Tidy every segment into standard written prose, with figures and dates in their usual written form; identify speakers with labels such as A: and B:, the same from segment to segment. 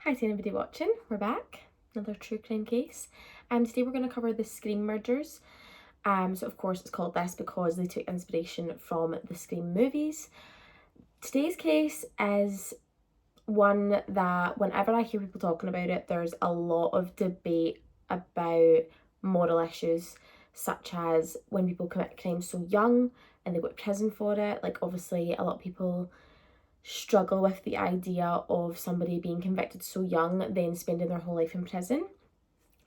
A: Hi to anybody watching, we're back, another true crime case. Today we're going to cover the Scream murders. So of course it's called this because they took inspiration from the Scream movies. Today's case is one that whenever I hear people talking about it, there's a lot of debate about moral issues, such as when people commit crimes so young and they go to prison for it. Like, obviously a lot of people struggle with the idea of somebody being convicted so young then spending their whole life in prison.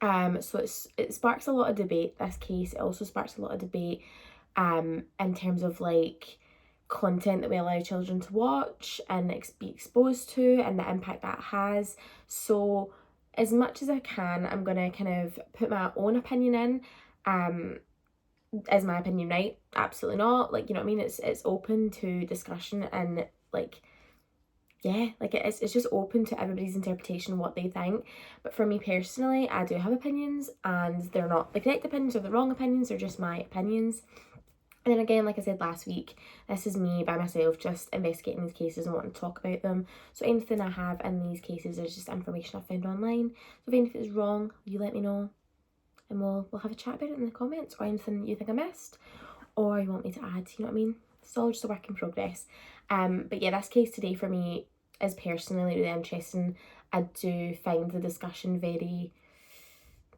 A: So it sparks a lot of debate, this case. It also sparks a lot of debate in terms of like content that we allow children to watch and be exposed to, and the impact that has. So as much as I can, I'm going to kind of put my own opinion in. Is my opinion right? Absolutely not. Like, you know what I mean? It's open to discussion, and like, yeah, like it's just open to everybody's interpretation, what they think. But for me personally, I do have opinions, and they're not the correct opinions or the wrong opinions, they're just my opinions. And then again, like I said last week, this is me by myself just investigating these cases and wanting to talk about them. So anything I have in these cases is just information I found online. So if anything is wrong, you let me know, and we'll have a chat about it in the comments, or anything you think I missed or you want me to add, you know what I mean? It's all just a work in progress. But yeah, this case today for me is personally really interesting. I do find the discussion very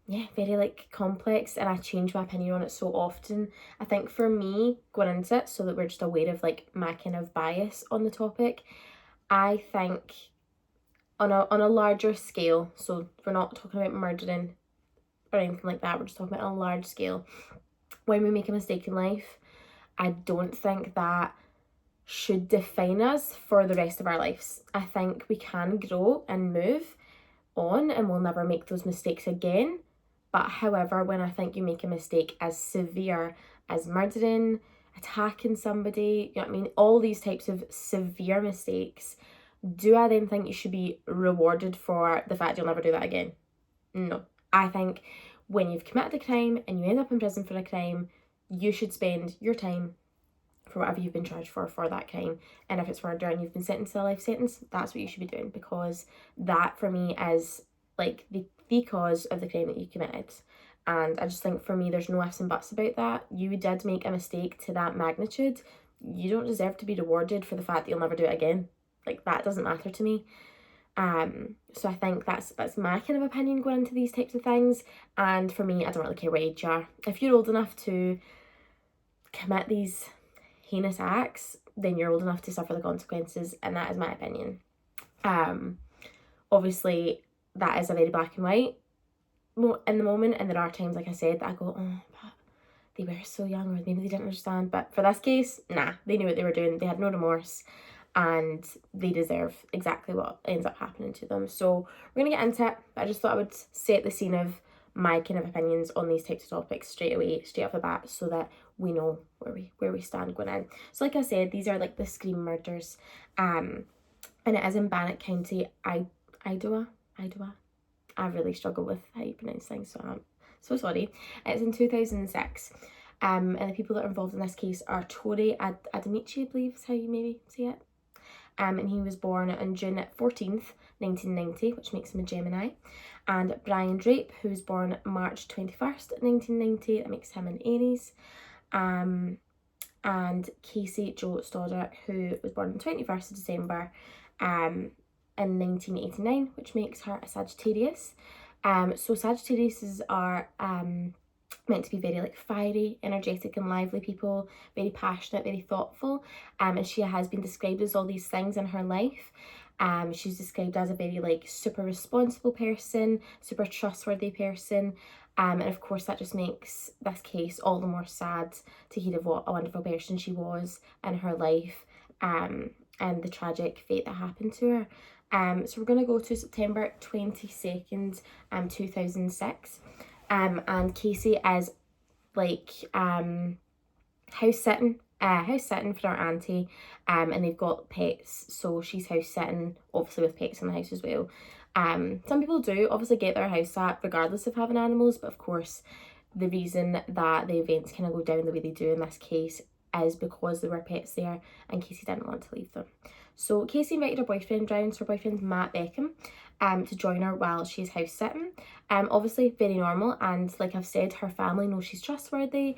A: like complex, and I change my opinion on it so often. I think for me, going into it so that we're just aware of like my kind of bias on the topic, I think on a larger scale, so we're not talking about murdering or anything like that, we're just talking about on a large scale. When we make a mistake in life, I don't think that should define us for the rest of our lives. I think we can grow and move on, and we'll never make those mistakes again. But however, when I think you make a mistake as severe as murdering, attacking somebody, you know what I mean, all these types of severe mistakes, do I then think you should be rewarded for the fact you'll never do that again? No. I think when you've committed a crime and you end up in prison for a crime, you should spend your time for whatever you've been charged for that crime. And if it's murder and you've been sentenced to a life sentence, that's what you should be doing, because that for me is like the cause of the crime that you committed. And I just think for me, there's no ifs and buts about that. You did make a mistake to that magnitude. You don't deserve to be rewarded for the fact that you'll never do it again. Like, that doesn't matter to me. So I think that's my kind of opinion going into these types of things. And for me, I don't really care what age you are. If you're old enough to commit these heinous acts, then you're old enough to suffer the consequences, and that is my opinion. Obviously that is a very black and white in the moment, and there are times, like I said, that I go, oh, but they were so young, or maybe they didn't understand. But for this case, nah, they knew what they were doing. They had no remorse, and they deserve exactly what ends up happening to them. So we're gonna get into it, but I just thought I would set the scene of my kind of opinions on these types of topics straight off the bat, so that we know where we stand going in. So like I said, these are like the Scream murders, and it is in Bannock County, Idaho. I really struggle with how you pronounce things, so I'm so sorry. It's in 2006. And the people that are involved in this case are Tori Adamichi, I believe is how you maybe say it. And he was born on June 14th, 1990, which makes him a Gemini. And Brian Drape, who was born March 21st, 1990, that makes him an Aries. And Cassie Jo Stoddart, who was born on 21st of December in 1989, which makes her a Sagittarius. So Sagittariuses are meant to be very like fiery, energetic and lively people, very passionate, very thoughtful, and she has been described as all these things in her life. She's described as a very like super responsible person, super trustworthy person, and of course that just makes this case all the more sad to hear of what a wonderful person she was in her life, and the tragic fate that happened to her. So we're going to go to September 22nd, 2006. And Casey is like house sitting for our auntie, and they've got pets, so she's house sitting, obviously with pets in the house as well. Some people do obviously get their house sat regardless of having animals, but of course the reason that the events kind of go down the way they do in this case is because there were pets there and Casey didn't want to leave them. So Casey invited her boyfriend round, so her boyfriend's Matt Beckham, to join her while she's house sitting. Obviously very normal, and like I've said, her family knows she's trustworthy,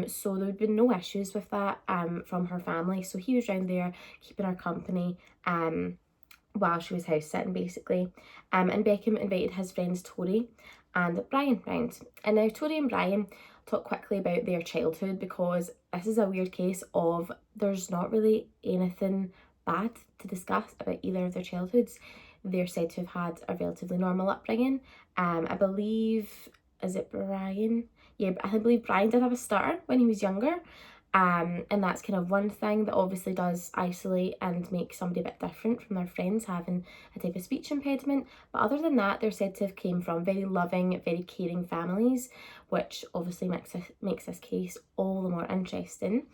A: so there would be no issues with that from her family. So he was round there keeping her company while she was house sitting basically. And Beckham invited his friends Tori and Brian round. And now Tori and Brian talk quickly about their childhood, because this is a weird case of there's not really anything bad to discuss about either of their childhoods. They're said to have had a relatively normal upbringing. I believe, is it Brian? Yeah, I believe Brian did have a stutter when he was younger. And that's kind of one thing that obviously does isolate and make somebody a bit different from their friends having a type of speech impediment. But other than that, they're said to have came from very loving, very caring families, which obviously makes this case all the more interesting.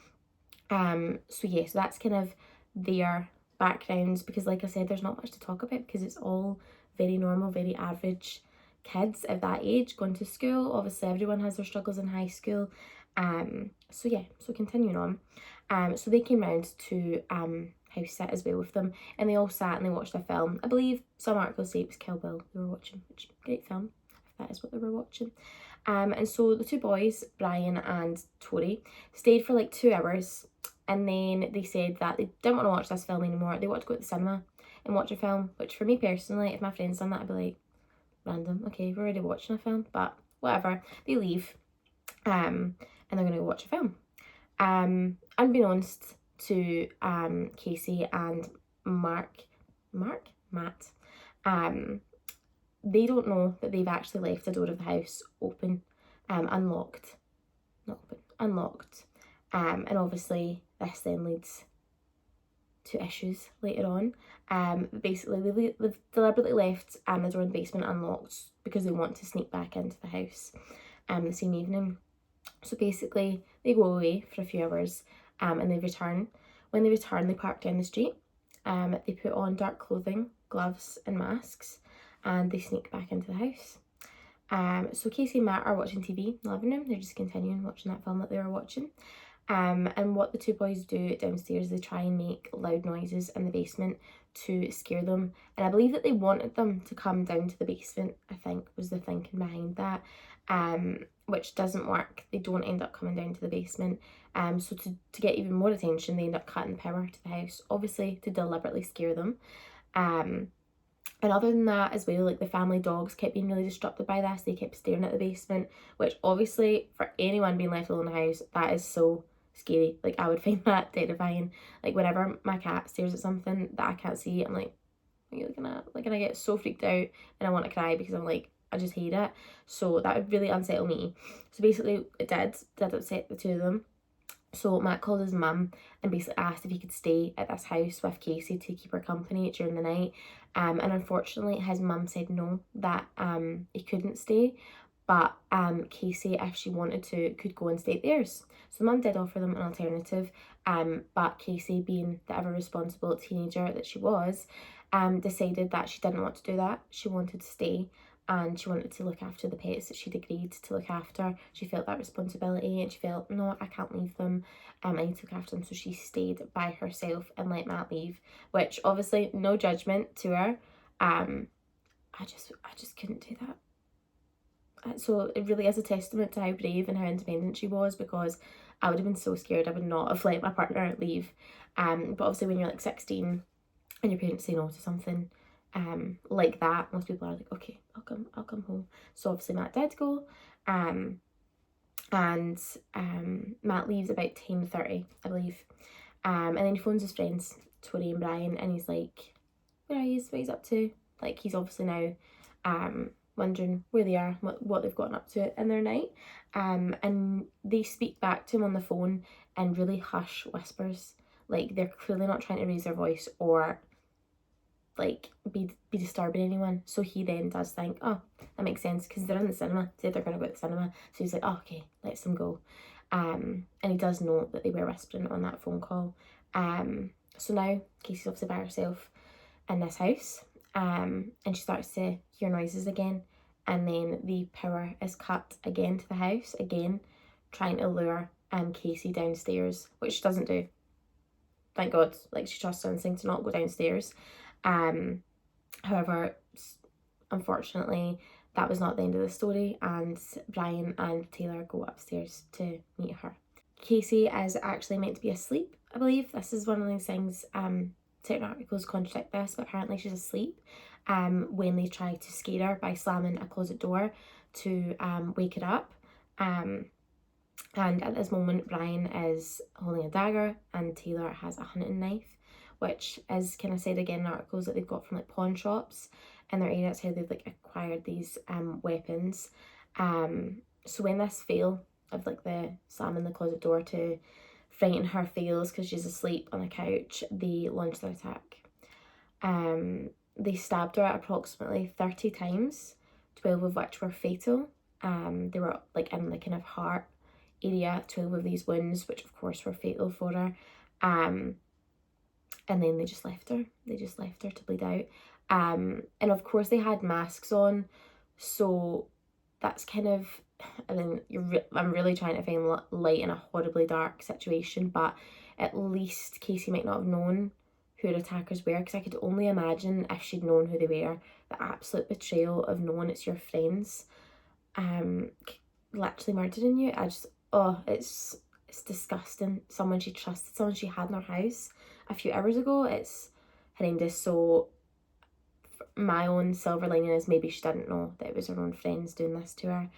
A: So yeah, so that's kind of their backgrounds, because like I said, there's not much to talk about because it's all very normal, very average kids of that age going to school. Obviously everyone has their struggles in high school. So yeah, so continuing on. So they came round to house sit as well with them, and they all sat and they watched a film. I believe some articles say it was Kill Bill they were watching, which great film if that is what they were watching. And so the two boys, Brian and Tori, stayed for like 2 hours, and then they said that they didn't want to watch this film anymore. They wanted to go to the cinema and watch a film, which for me personally, if my friends done that, I'd be like, random, okay, we're already watching a film, but whatever. They leave, and they're going to go watch a film. Unbeknownst to Casey and Matt, they don't know that they've actually left the door of the house open, unlocked, not open, unlocked. And obviously this then leads to issues later on. Basically they've deliberately left the door in the basement unlocked because they want to sneak back into the house the same evening. So basically they go away for a few hours and they return. When they return, they park down the street. They put on dark clothing, gloves and masks, and they sneak back into the house. So Casey and Matt are watching TV in the living room. They're just continuing watching that film that they were watching. And what the two boys do downstairs, they try and make loud noises in the basement to scare them. And I believe that they wanted them to come down to the basement, I think was the thinking behind that, which doesn't work. They don't end up coming down to the basement. So to get even more attention, they end up cutting power to the house, obviously to deliberately scare them. And other than that as well, like the family dogs kept being really disrupted by this. They kept staring at the basement, which obviously for anyone being left alone in the house, that is so scary. Like I would find that terrifying. Like whenever my cat stares at something that I can't see, I'm like, what are you looking at? Like, and I get so freaked out and I want to cry because I'm like, I just hate it. So that would really unsettle me. So basically it did upset the two of them. So Matt called his mum and basically asked if he could stay at this house with Casey to keep her company during the night. And unfortunately his mum said no, that he couldn't stay. But Casey, if she wanted to, could go and stay at theirs. So mum did offer them an alternative. But Casey, being the ever responsible teenager that she was, decided that she didn't want to do that. She wanted to stay and she wanted to look after the pets that she'd agreed to look after. She felt that responsibility and she felt, no, I can't leave them. I need to look after them. So she stayed by herself and let Matt leave, which obviously no judgment to her. I just couldn't do that. So it really is a testament to how brave and how independent she was, because I would have been so scared. I would not have let my partner leave. But obviously when you're like 16 and your parents say no to something like that, most people are like, okay, I'll come home. So obviously Matt did go, and Matt leaves about 10:30, I believe, and then he phones his friends Tori and Brian, and he's like, where are you, what he's up to? Like he's obviously now wondering where they are, what they've gotten up to in their night, and they speak back to him on the phone in really hush whispers, like they're clearly not trying to raise their voice or like be disturbing anyone. So he then does think, oh, that makes sense, because they're in the cinema, said they're going to go to the cinema, so he's like, oh, okay, lets them go. And he does know that they were whispering on that phone call. So now Casey's obviously by herself in this house, and she starts to hear noises again, and then the power is cut again to the house, again trying to lure Casey downstairs, which she doesn't do. thank God, like she trusts her instinct to not go downstairs. However, unfortunately, that was not the end of the story, and Brian and Taylor go upstairs to meet her. Casey is actually meant to be asleep, I believe. This is one of these things, certain articles contradict this, but apparently she's asleep when they try to scare her by slamming a closet door to wake her up. And at this moment, Brian is holding a dagger and Taylor has a hunting knife, which is kind of said again in articles that they've got from like pawn shops in their area. That's how they've like acquired these weapons. So when this fail of like the slamming the closet door to frighten her fails because she's asleep on a couch, they launch their attack. They stabbed her at approximately 30 times, 12 of which were fatal. They were like in the kind of heart area, 12 of these wounds, which of course were fatal for her. And then they just left her. They just left her to bleed out. And of course they had masks on, so that's kind of, I mean, I'm really trying to find light in a horribly dark situation, but at least Casey might not have known who her attackers were, because I could only imagine if she'd known who they were, the absolute betrayal of knowing it's your friends literally murdering you. It's disgusting. Someone she trusted, someone she had in her house a few hours ago. It's horrendous. So my own silver lining is maybe she didn't know that it was her own friends doing this to her.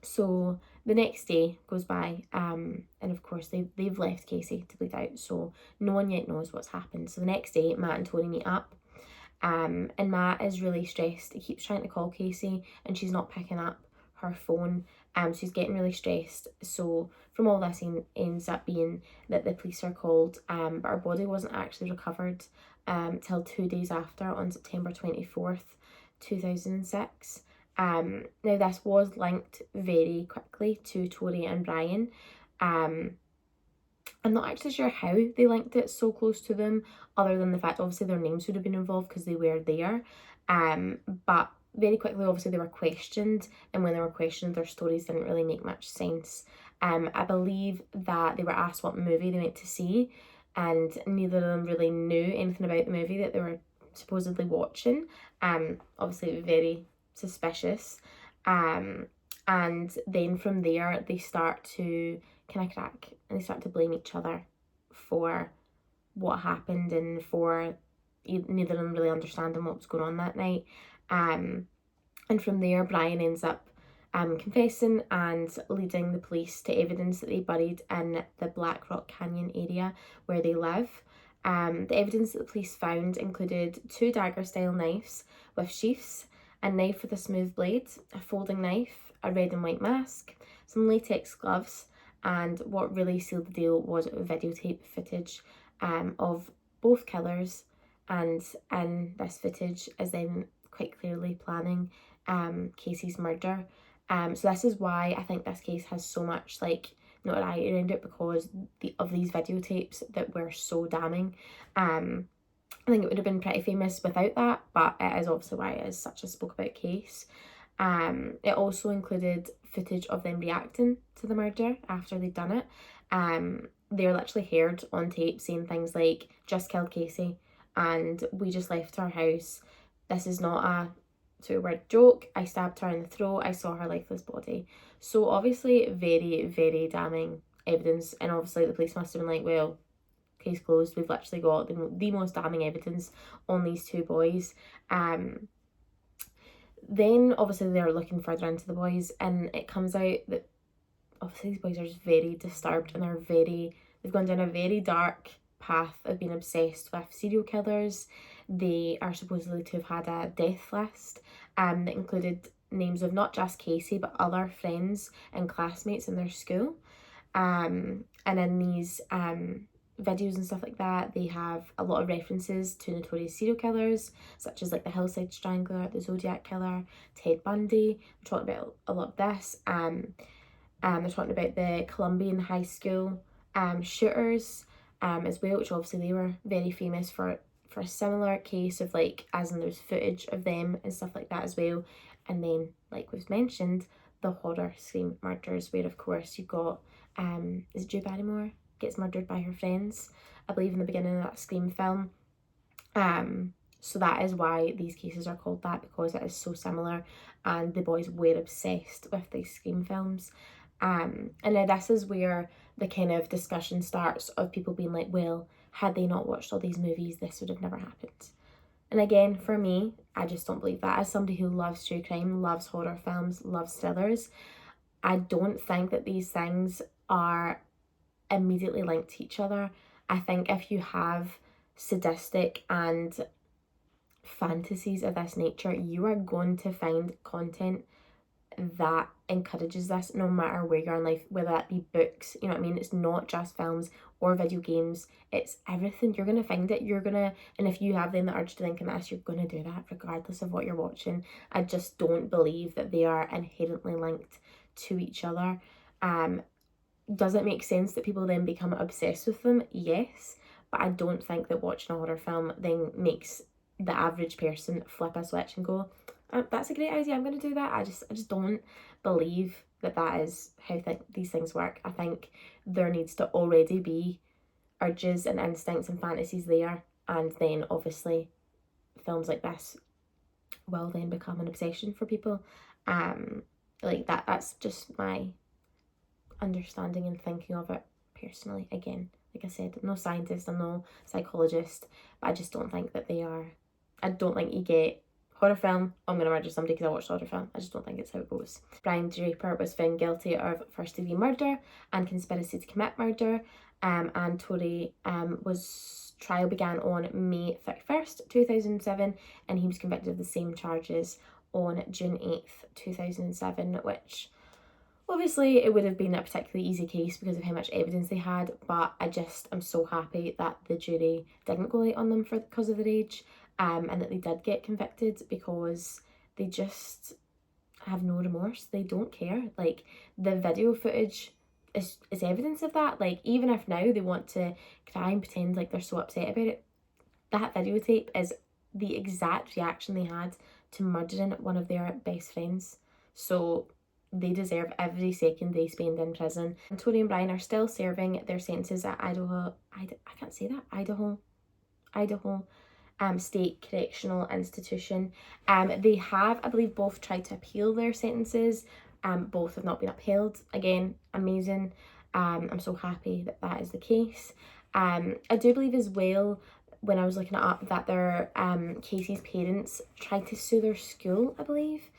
A: So the next day goes by, and of course they've left Casey to bleed out, so no one yet knows what's happened. So the next day, Matt and Tony meet up, and Matt is really stressed. He keeps trying to call Casey and she's not picking up her phone. She's getting really stressed. So from all this, ends up being that the police are called, but her body wasn't actually recovered till 2 days after, on September 24th, 2006. Now this was linked very quickly to Tori and Brian. I'm not actually sure how they linked it so close to them, other than the fact obviously their names would have been involved because they were there. But very quickly obviously they were questioned, and when they were questioned their stories didn't really make much sense. I believe that they were asked what movie they went to see, and neither of them really knew anything about the movie that they were supposedly watching. Obviously very suspicious. And then from there they start to kind of crack and they start to blame each other for what happened and for neither of them really understanding what was going on that night. And from there Brian ends up confessing and leading the police to evidence that they buried in the Black Rock Canyon area where they live. The evidence that the police found included 2 dagger-style knives with sheaths, a knife with a smooth blade, a folding knife, a red and white mask, some latex gloves, and what really sealed the deal was videotape footage of both killers. And in this footage is them quite clearly planning Casey's murder. So this is why I think this case has so much like notoriety around it, because of these videotapes that were so damning. I think it would have been pretty famous without that, but it is obviously why it is such a spoke about case. It also included footage of them reacting to the murder after they'd done it. They're literally heard on tape saying things like, "Just killed Casey," and "We just left her house. This is not a two-word joke. I stabbed her in the throat. I saw her lifeless body." So obviously very, very damning evidence, and obviously the police must have been like, well, case closed. We've literally got the most damning evidence on these 2 boys. Then obviously they're looking further into the boys, and it comes out that obviously these boys are just very disturbed, and they've gone down a very dark path of being obsessed with serial killers. They are supposedly to have had a death list that included names of not just Casey but other friends and classmates in their school. And in these videos and stuff like that, they have a lot of references to notorious serial killers, such as like the Hillside Strangler, the Zodiac Killer, Ted Bundy. We're talking about a lot of this. They're talking about the Colombian high school shooters as well, which obviously they were very famous for a similar case of like, as in there's footage of them and stuff like that as well. And then, like we've mentioned, the horror Scream murders, where of course you've got is it Drew Barrymore? gets murdered by her friends, I believe in the beginning of that Scream film. So that is why these cases are called that, because it is so similar, and the boys were obsessed with these Scream films. And now this is where the kind of discussion starts of people being like, well, had they not watched all these movies, this would have never happened. And again, for me, I just don't believe that. As somebody who loves true crime, loves horror films, loves thrillers, I don't think that these things are immediately linked to each other. I think if you have sadistic and fantasies of this nature, you are going to find content that encourages this no matter where you are in life, whether that be books, you know what I mean? It's not just films or video games, it's everything. You're going to find it, and if you have then the urge to think of this, you're going to do that regardless of what you're watching. I just don't believe that they are inherently linked to each other. Does it make sense that people then become obsessed with them? Yes, but I don't think that watching a horror film then makes the average person flip a switch and go, that's a great idea, I'm going to do that. I just don't believe that that is how these things work. I think there needs to already be urges and instincts and fantasies there, and then obviously films like this will then become an obsession for people. Like that's just my understanding and thinking of it personally. Again, like I said, I'm no scientist, I'm no psychologist, but I just don't think that they are. I don't think you get horror film, I'm going to murder somebody because I watched a horror film. I just don't think it's how it goes. Brian Draper was found guilty of first-degree murder and conspiracy to commit murder, and Tory was trial began on May 31st, 2007, and he was convicted of the same charges on June 8th, 2007, which obviously it would have been a particularly easy case because of how much evidence they had, but I'm so happy that the jury didn't go light on them because of their age, and that they did get convicted, because they just have no remorse. They don't care. Like, the video footage is evidence of that. Like, even if now they want to cry and pretend like they're so upset about it, that videotape is the exact reaction they had to murdering one of their best friends. So they deserve every second they spend in prison. And Tony and Brian are still serving their sentences at Idaho State Correctional Institution. They have, I believe, both tried to appeal their sentences. Both have not been upheld. Again, amazing. I'm so happy that that is the case. I do believe as well, when I was looking it up, that their Casey's parents tried to sue their school, I believe.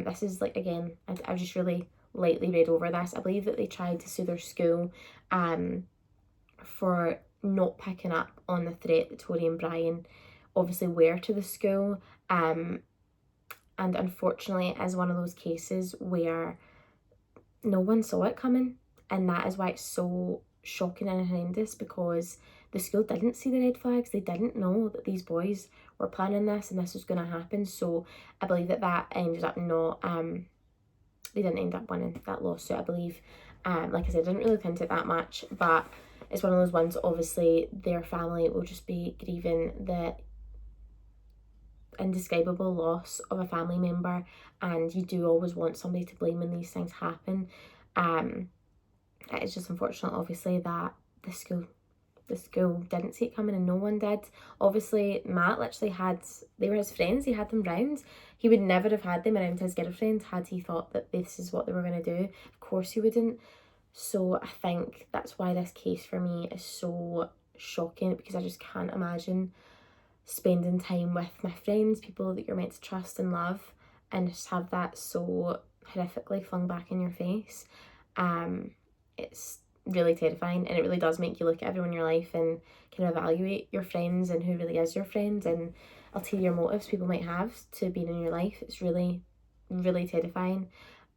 A: This is like, again, I just really lightly read over this. I believe that they tried to sue their school for not picking up on the threat that Tori and Brian obviously were to the school. And unfortunately it is one of those cases where no one saw it coming, and that is why it's so shocking and horrendous, because the school didn't see the red flags. They didn't know that these boys were planning this and this was going to happen. So I believe that ended up not, they didn't end up winning that lawsuit, I believe. Like I said, I didn't really look into it that much, but it's one of those ones, obviously their family will just be grieving the indescribable loss of a family member, and you do always want somebody to blame when these things happen. It's just unfortunate, obviously, that the school didn't see it coming, and no one did. Obviously Matt literally they were his friends, he had them round. He would never have had them around his girlfriend had he thought that this is what they were going to do. Of course he wouldn't. So I think that's why this case for me is so shocking, because I just can't imagine spending time with my friends, people that you're meant to trust and love, and just have that so horrifically flung back in your face. It's really terrifying, and it really does make you look at everyone in your life and kind of evaluate your friends and who really is your friend, and ulterior motives people might have to being in your life. It's really, really terrifying.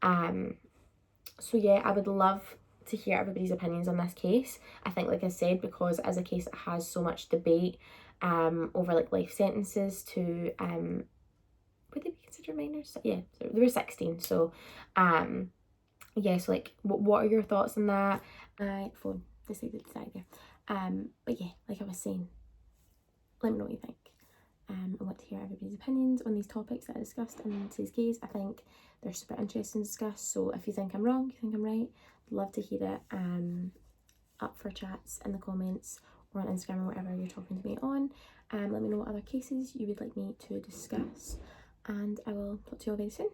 A: So yeah, I would love to hear everybody's opinions on this case. I think, like I said, because as a case that has so much debate over like life sentences to would they be considered minors? Yeah, so they were 16. So yeah, so like what are your thoughts on that? Phone decided to die there. But yeah, like I was saying, let me know what you think. I want to hear everybody's opinions on these topics that I discussed in today's case. I think they're super interesting to discuss, so if you think I'm wrong, you think I'm right, I'd love to hear it. up for chats in the comments or on Instagram or whatever you're talking to me on. Let me know what other cases you would like me to discuss, and I will talk to you all very soon.